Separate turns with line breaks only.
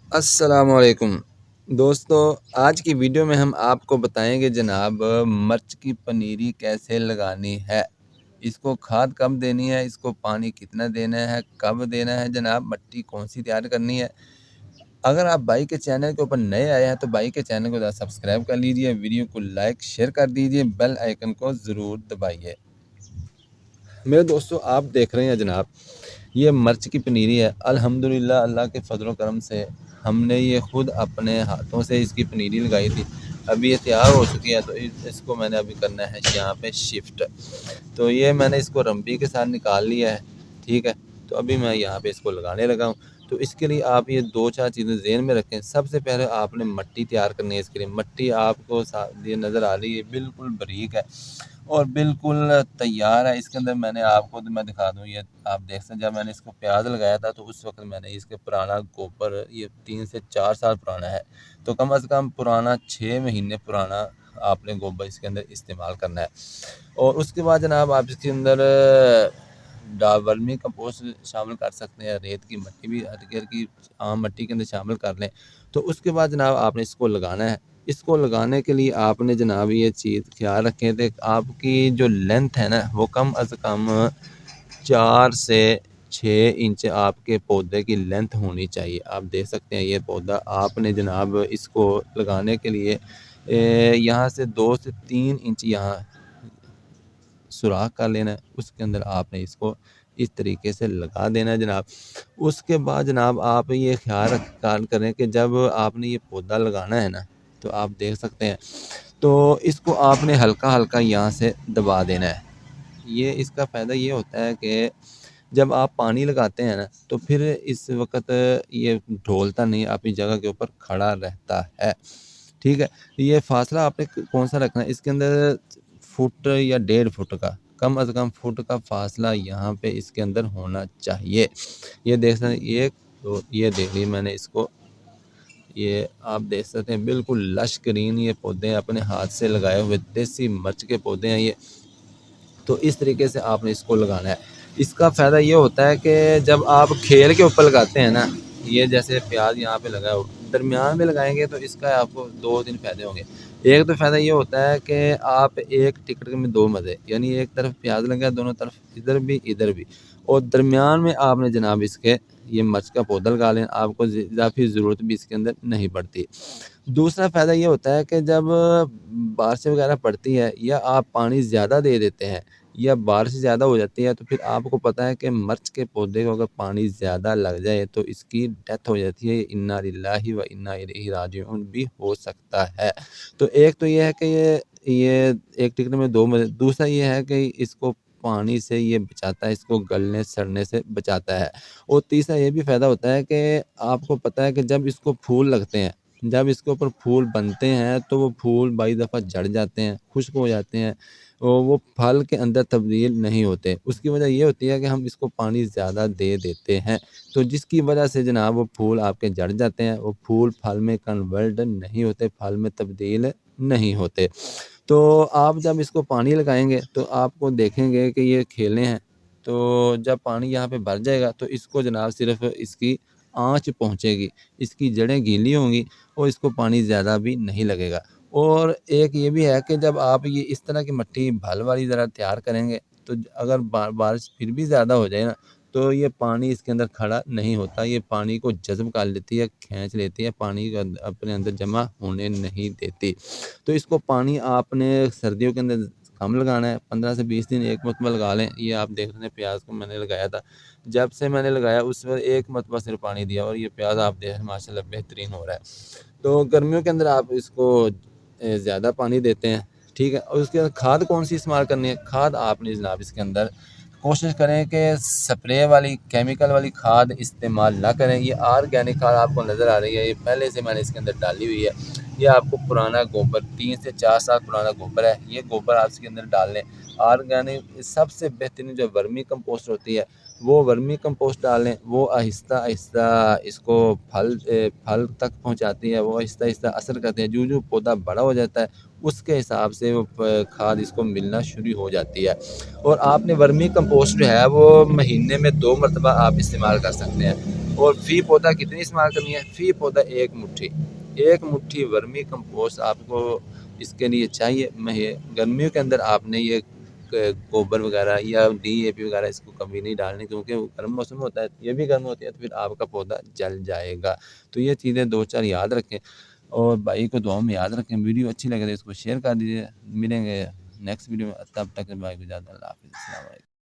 السلام علیکم دوستو، آج کی ویڈیو میں ہم آپ کو بتائیں گے جناب مرچ کی پنیری کیسے لگانی ہے، اس کو کھاد کب دینی ہے، اس کو پانی کتنا دینا ہے، کب دینا ہے، جناب مٹی کون سی تیار کرنی ہے۔ اگر آپ بھائی کے چینل کے اوپر نئے آئے ہیں تو بھائی کے چینل کو سبسکرائب کر لیجئے، ویڈیو کو لائک شیئر کر دیجئے، بیل آئیکن کو ضرور دبائیے۔ میرے دوستو، آپ دیکھ رہے ہیں جناب یہ مرچ کی پنیری ہے۔ الحمدللہ اللہ کے فضل و کرم سے ہم نے یہ خود اپنے ہاتھوں سے اس کی پنیری لگائی تھی۔ ابھی یہ تیار ہو چکی ہے تو اس کو میں نے ابھی کرنا ہے یہاں پہ شفٹ۔ تو یہ میں نے اس کو رمبی کے ساتھ نکال لیا ہے، ٹھیک ہے۔ تو ابھی میں یہاں پہ اس کو لگانے لگا ہوں۔ تو اس کے لیے آپ یہ دو چار چیزیں ذہن میں رکھیں۔ سب سے پہلے آپ نے مٹی تیار کرنی ہے۔ اس کے لیے مٹی آپ کو یہ نظر آ رہی ہے بالکل باریک ہے اور بالکل تیار ہے۔ اس کے اندر میں نے آپ کو میں دکھا دوں، یہ آپ دیکھ سکتے ہیں جب میں نے اس کو پیاز لگایا تھا تو اس وقت میں نے اس کے پرانا گوبر، یہ 3 سے 4 سال پرانا ہے، تو کم از کم پرانا 6 مہینے پرانا آپ نے گوبر اس کے اندر استعمال کرنا ہے۔ اور اس کے بعد جناب آپ اس کے اندر ورمی کمپوسٹ شامل کر سکتے ہیں، ریت کی مٹی بھی ہلکی ہلکی عام مٹی کے اندر شامل کر لیں۔ تو اس کے بعد جناب آپ نے اس کو لگانا ہے۔ اس کو لگانے کے لیے آپ نے جناب یہ چیز خیال رکھیں کہ آپ کی جو لینتھ ہے نا وہ کم از کم 4 سے 6 انچ آپ کے پودے کی لینتھ ہونی چاہیے۔ آپ دیکھ سکتے ہیں یہ پودا آپ نے جناب اس کو لگانے کے لیے یہاں سے 2 سے 3 انچ یہاں سوراخ کر لینا ہے۔ اس کے اندر آپ نے اس کو اس طریقے سے لگا دینا ہے جناب۔ اس کے بعد جناب آپ یہ خیال کریں کہ جب آپ نے یہ پودا لگانا ہے نا تو آپ دیکھ سکتے ہیں تو اس کو آپ نے ہلکا ہلکا یہاں سے دبا دینا ہے۔ یہ اس کا فائدہ یہ ہوتا ہے کہ جب آپ پانی لگاتے ہیں نا تو پھر اس وقت یہ ڈھولتا نہیں، اپنی جگہ کے اوپر کھڑا رہتا ہے، ٹھیک ہے۔ یہ فاصلہ آپ نے کون سا رکھنا ہے، اس کے اندر فٹ یا 1.5 فٹ کا، کم از کم فٹ کا فاصلہ یہاں پہ اس کے اندر ہونا چاہیے۔ یہ دیکھ سکتے ہیں ایک تو یہ دیکھ لی میں نے اس کو، یہ آپ دیکھ سکتے ہیں بالکل لش گرین یہ پودے ہیں، اپنے ہاتھ سے لگائے ہوئے دیسی مرچ کے پودے ہیں یہ۔ تو اس طریقے سے آپ نے اس کو لگانا ہے۔ اس کا فائدہ یہ ہوتا ہے کہ جب آپ کھیل کے اوپر لگاتے ہیں نا، یہ جیسے پیاز یہاں پہ لگا ہو درمیان میں لگائیں گے تو اس کا آپ کو 2-3 فائدے ہوں گے۔ ایک تو فائدہ یہ ہوتا ہے کہ آپ ایک ٹکٹ میں 2 مزے، یعنی ایک طرف پیاز لگا دونوں طرف، ادھر بھی ادھر بھی، اور درمیان میں آپ نے جناب اس کے یہ مرچ کا پودا لگا لیں، آپ کو اضافی ضرورت بھی اس کے اندر نہیں پڑتی۔ دوسرا فائدہ یہ ہوتا ہے کہ جب بارش وغیرہ پڑتی ہے یا آپ پانی زیادہ دے دیتے ہیں یا بارش زیادہ ہو جاتی ہے تو پھر آپ کو پتہ ہے کہ مرچ کے پودے کو اگر پانی زیادہ لگ جائے تو اس کی ڈیتھ ہو جاتی ہے، انا للہ و انا الیہ راجعون بھی ہو سکتا ہے۔ تو ایک تو یہ ہے کہ یہ ایک ٹکٹ میں 2 مزے، دوسرا یہ ہے کہ اس کو پانی سے یہ بچاتا ہے، اس کو گلنے سڑنے سے بچاتا ہے۔ اور تیسرا یہ بھی فائدہ ہوتا ہے کہ آپ کو پتہ ہے کہ جب اس کو پھول لگتے ہیں، جب اس کے اوپر پھول بنتے ہیں تو وہ پھول بائی دفعہ جھڑ جاتے ہیں، خشک ہو جاتے ہیں، اور وہ پھل کے اندر تبدیل نہیں ہوتے۔ اس کی وجہ یہ ہوتی ہے کہ ہم اس کو پانی زیادہ دے دیتے ہیں، تو جس کی وجہ سے جناب وہ پھول آپ کے جھڑ جاتے ہیں، وہ پھول پھل میں کنورٹ نہیں ہوتے، پھل میں تبدیل نہیں ہوتے۔ تو آپ جب اس کو پانی لگائیں گے تو آپ کو دیکھیں گے کہ یہ کھیلے ہیں، تو جب پانی یہاں پہ بھر جائے گا تو اس کو جناب صرف اس کی آنچ پہنچے گی، اس کی جڑیں گیلی ہوں گی اور اس کو پانی زیادہ بھی نہیں لگے گا۔ اور ایک یہ بھی ہے کہ جب آپ یہ اس طرح کی مٹی بھل والی ذرا تیار کریں گے تو اگر بارش پھر بھی زیادہ ہو جائے نا تو یہ پانی اس کے اندر کھڑا نہیں ہوتا، یہ پانی کو جذب کر لیتی ہے، کھینچ لیتی ہے، پانی کو اپنے اندر جمع ہونے نہیں دیتی۔ تو اس کو پانی آپ نے سردیوں کے اندر کم لگانا ہے، 15 سے 20 دن ایک مرتبہ لگا لیں۔ یہ آپ دیکھ رہے ہیں پیاز کو میں نے لگایا تھا، جب سے میں نے لگایا اس میں ایک مرتبہ صرف پانی دیا اور یہ پیاز آپ دیکھ رہے ہیں ماشاءاللہ بہترین ہو رہا ہے۔ تو گرمیوں کے اندر آپ اس کو زیادہ پانی دیتے ہیں، ٹھیک ہے۔ اور اس کے اندر کھاد کون سی استعمال کرنی ہے، کھاد آپ نے جناب اس کے اندر کوشش کریں کہ سپرے والی کیمیکل والی کھاد استعمال نہ کریں۔ یہ آرگینک کھاد آپ کو نظر آ رہی ہے، یہ پہلے سے میں نے اس کے اندر ڈالی ہوئی ہے۔ یہ آپ کو پرانا گوبر 3 سے 4 سال پرانا گوبر ہے، یہ گوبر آپ اس کے اندر ڈال لیں۔ آرگینک سب سے بہترین جو ورمی کمپوسٹ ہوتی ہے وہ ورمی کمپوسٹ ڈالیں، وہ آہستہ آہستہ اس کو پھل تک پہنچاتی ہے، وہ آہستہ آہستہ اثر کرتے ہیں، جو پودا بڑا ہو جاتا ہے اس کے حساب سے وہ کھاد اس کو ملنا شروع ہو جاتی ہے۔ اور آپ نے ورمی کمپوسٹ جو ہے وہ مہینے میں 2 مرتبہ آپ استعمال کر سکتے ہیں۔ اور فی پودا کتنی استعمال کرنی ہے؟ فی پودا 1 مٹھی ورمی کمپوسٹ آپ کو اس کے لیے چاہیے۔ گرمیوں کے اندر آپ نے یہ گوبر وغیرہ یا DAP وغیرہ اس کو کبھی نہیں ڈالنی، کیونکہ وہ گرم موسم ہوتا ہے، یہ بھی گرم ہوتی ہے، تو پھر آپ کا پودا جل جائے گا۔ تو یہ چیزیں 2-4 یاد رکھیں، اور بھائی کو دعاؤں میں یاد رکھیں۔ ویڈیو اچھی لگے تو اس کو شیئر کر دیجیے۔ ملیں گے نیکسٹ ویڈیو میں، تب تک بھائی کو زیادہ اللہ حافظ، السلام علیکم۔